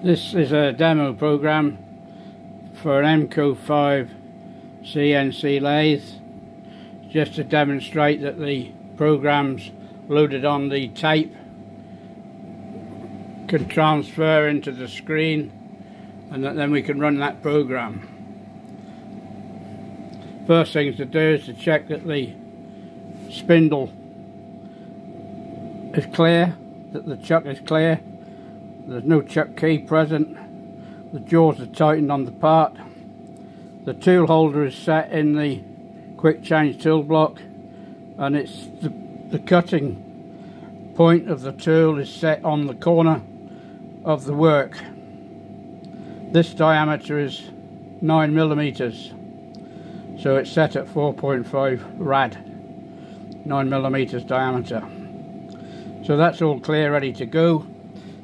This is a demo program for an Emco 5 CNC lathe, just to demonstrate that the programs loaded on the tape can transfer into the screen, and that then we can run that program. First thing to do is to check that the spindle is clear, that the chuck is clear. There's no chuck key present. The jaws are tightened on the part. The tool holder is set in the quick change tool block, and it's the cutting point of the tool is set on the corner of the work. This diameter is 9 millimeters, so it's set at 4.5 rad, 9 millimeters diameter. So that's all clear, ready to go.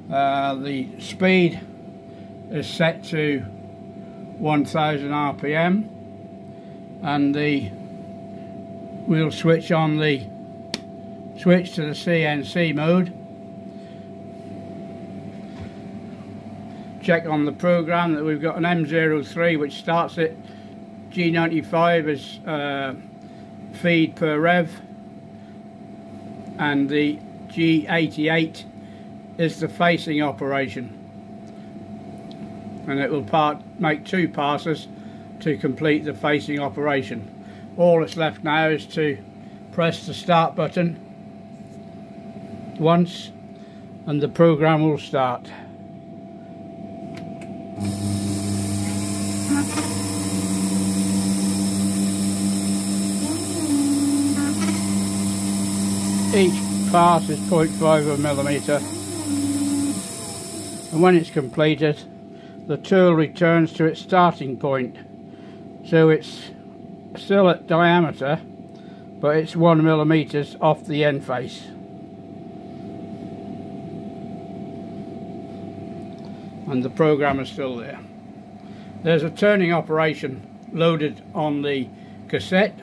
The speed is set to 1000 RPM, and we'll switch on the switch to the CNC mode. Check on the program that we've got an M03 which starts at G95 as feed per rev, and the G88 is the facing operation, and it will make 2 passes to complete the facing operation. All that's left now is to press the start button once and the program will start. Each pass is 0.5 of a millimeter, and when it's completed the tool returns to its starting point. So it's still at diameter, but it's 1 millimeters off the end face. And the program is still there. There's a turning operation loaded on the cassette,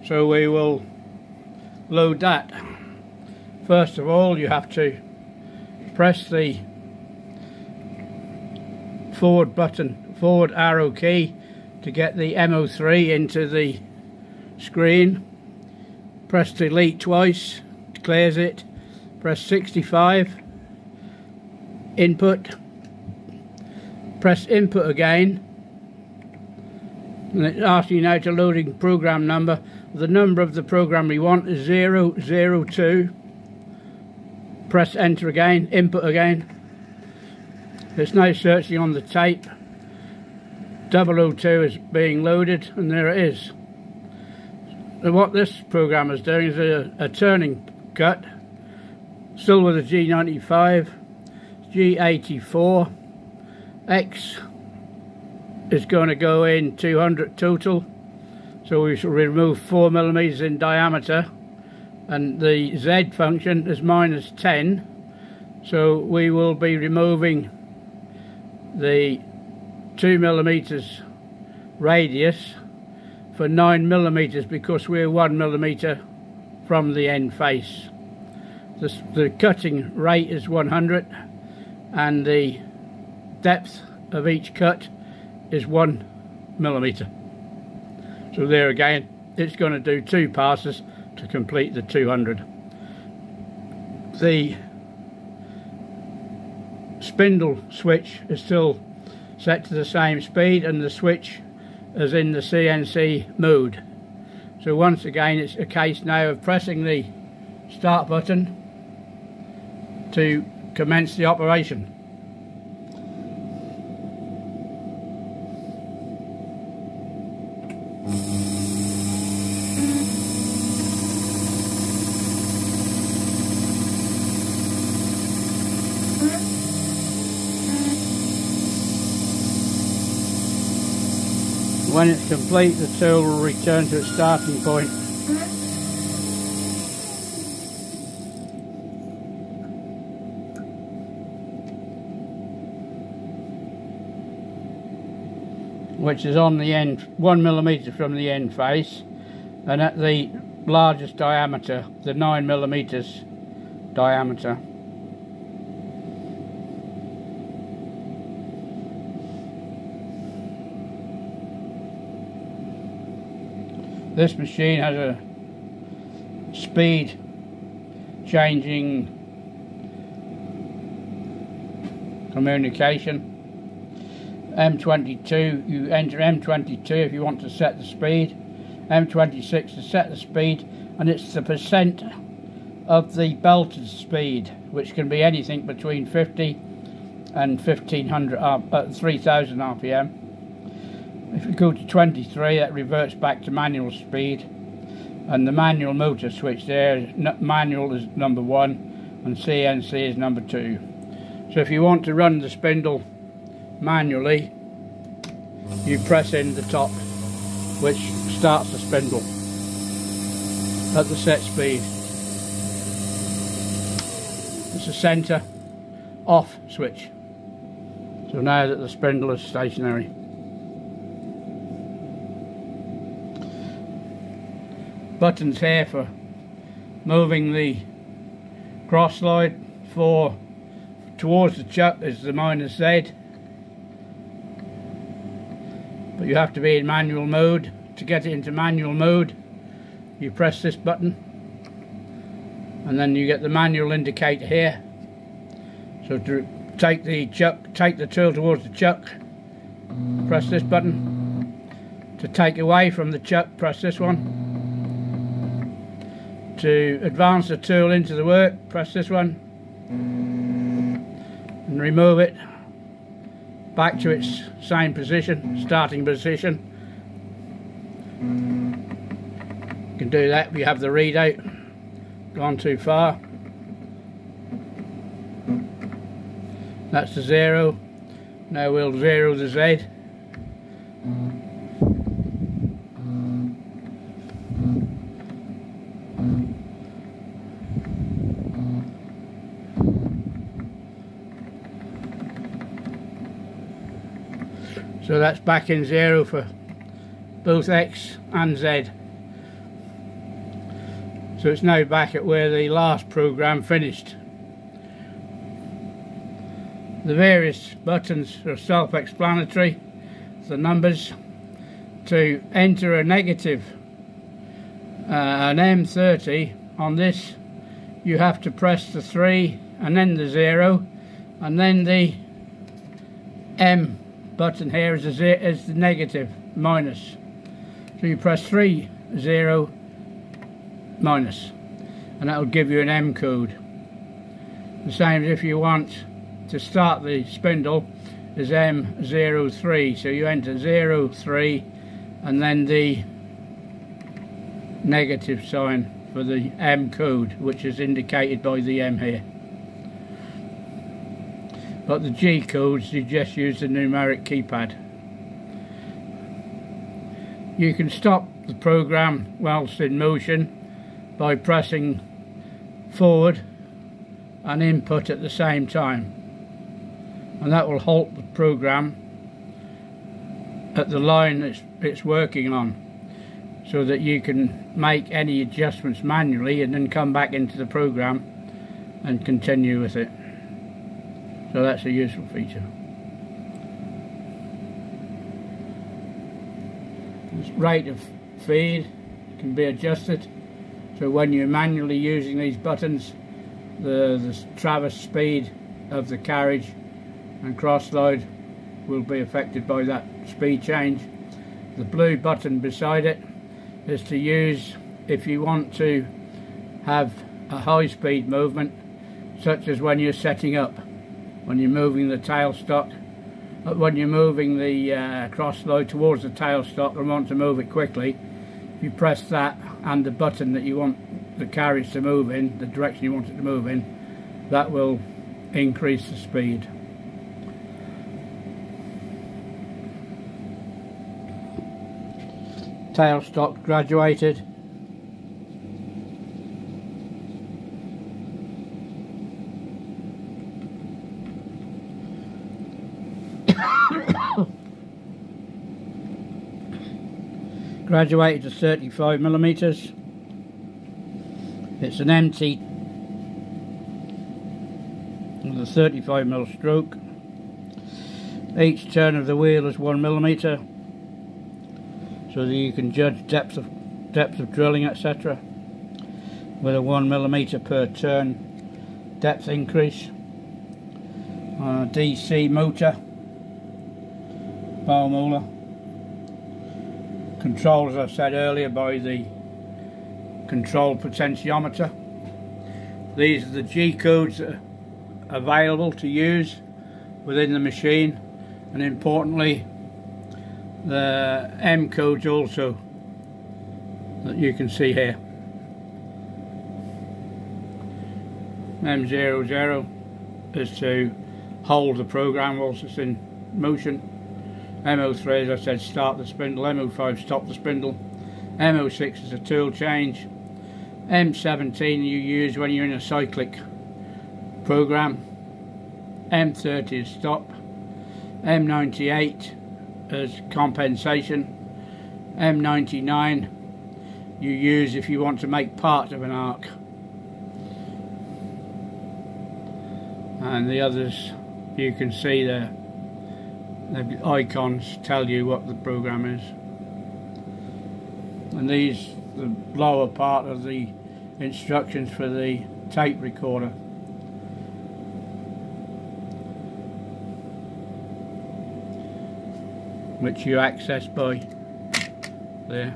so we will load that. First of all, you have to press the forward arrow key to get the M03 into the screen. Press delete twice, it clears it. Press 65, input, press input again, and it asks you now to loading program number. The number of the program we want is 002. Press enter again, input again. It's now searching on the tape. 002 is being loaded, and there it is. And what this program is doing is a turning cut, still with a G95, G84, X is going to go in 200 total, so we shall remove 4 millimeters in diameter, and the Z function is -10, so we will be removing the 2 millimeters radius for 9 millimeters because we're 1 millimeter from the end face. The cutting rate is 100, and the depth of each cut is 1 millimeter. So there again, it's going to do 2 passes to complete the 200. The spindle switch is still set to the same speed, and the switch is in the CNC mode. So once again, it's a case now of pressing the start button to commence the operation. When it's complete, the tool will return to its starting point. Which is on the end, 1 millimeter from the end face, and at the largest diameter, the 9 millimeters diameter. This machine has a speed changing communication. M22, you enter M22 if you want to set the speed, M26 to set the speed, and it's the percent of the belted speed, which can be anything between 50 and 3000 RPM. If you go to 23, that reverts back to manual speed, and the manual motor switch there, manual is number 1 and CNC is number 2. So if you want to run the spindle manually, you press in the top, which starts the spindle at the set speed. It's a centre off switch. So now that the spindle is stationary. Buttons here for moving the cross slide, for towards the chuck is the -Z, but you have to be in manual mode. To get it into manual mode, you press this button and then you get the manual indicator here. So to take the tool towards the chuck, press this button. To take away from the chuck, press this one. To advance the tool into the work, press this one, and remove it back to its same position, starting position. You can do that if you have the readout gone too far. That's the 0. Now we'll 0 the Z. So that's back in 0 for both X and Z. So it's now back at where the last program finished. The various buttons are self-explanatory. The numbers. To enter a negative, an M30 on this, you have to press the 3 and then the 0, and then the M button here is the negative, minus. So you press 3, 0, minus, and that will give you an M code. The same as if you want to start the spindle is M03, so you enter 03 and then the negative sign for the M code, which is indicated by the M here. But the G codes, you just use the numeric keypad. You can stop the program whilst in motion by pressing forward and input at the same time, and that will halt the program at the line it's working on, so that you can make any adjustments manually and then come back into the program and continue with it. So that's a useful feature. This rate of feed can be adjusted, so when you're manually using these buttons, the traverse speed of the carriage and cross slide will be affected by that speed change. The blue button beside it is to use if you want to have a high speed movement, such as when you're setting up, when you're moving the tailstock, when you're moving the cross slide towards the tailstock and want to move it quickly. If you press that and the button that you want the carriage to move in, the direction you want it to move in, that will increase the speed. Tailstock graduated. Graduated to 35mm. It's an empty with a 35mm stroke. Each turn of the wheel is 1mm, so that you can judge depth depth of drilling, etc., with a 1mm per turn depth increase. DC motor, bowl molar, controlled, as I said earlier, by the control potentiometer. These are the G codes that are available to use within the machine, and importantly the M codes also that you can see here. M00 is to hold the program whilst it's in motion. MO3, as I said, start the spindle. MO5, stop the spindle. MO6 is a tool change. M17 you use when you're in a cyclic program. M30 is stop. M98 is compensation. M99 you use if you want to make part of an arc. And the others you can see there. The icons tell you what the program is. And these, the lower part of the instructions for the tape recorder. Which you access by there.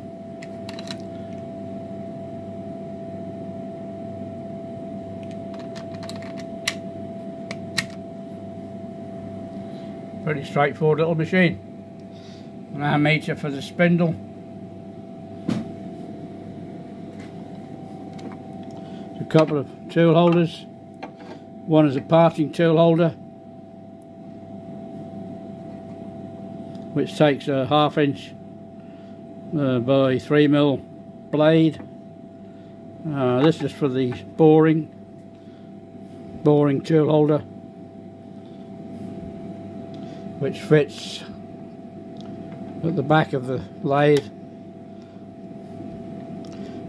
Pretty straightforward little machine. And our meter for the spindle. A couple of tool holders. One is a parting tool holder, which takes a 1/2 inch by 3mm blade. This is for the boring tool holder, which fits at the back of the lathe.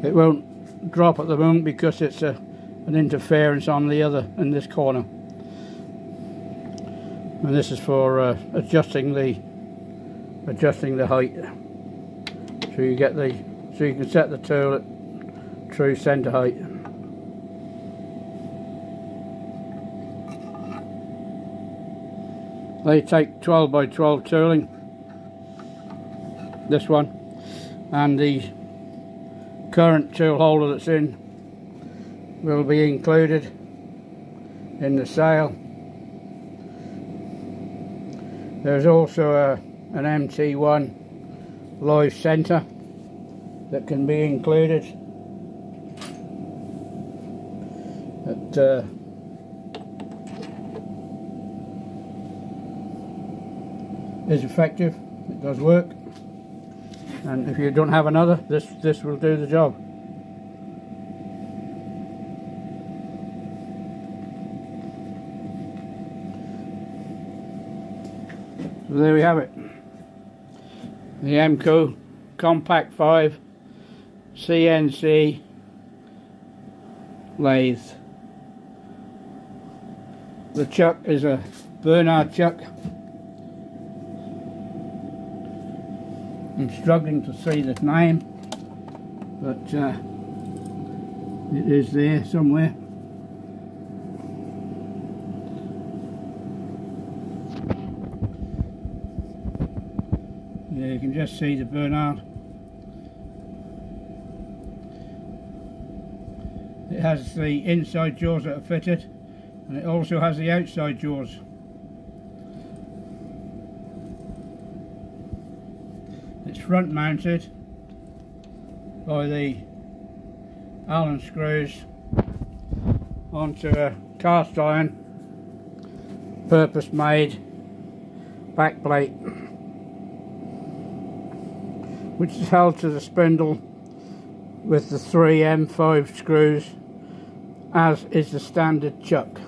It won't drop at the moment because it's an interference on the other in this corner. And this is for adjusting the height. So you can set the tool at true center height. They take 12 by 12 tooling, this one, and the current tool holder that's in will be included in the sale. There's also an MT1 live center that can be included. That is effective. It does work, and if you don't have another, this will do the job. So there we have it, the Emco Compact 5 CNC lathe. The chuck is a Bernard chuck. I'm struggling to see the name, but it is there somewhere. Yeah, you can just see the Bernard. It has the inside jaws that are fitted, and it also has the outside jaws. It's front mounted by the Allen screws onto a cast iron purpose made back plate, which is held to the spindle with the 3 M5 screws, as is the standard chuck.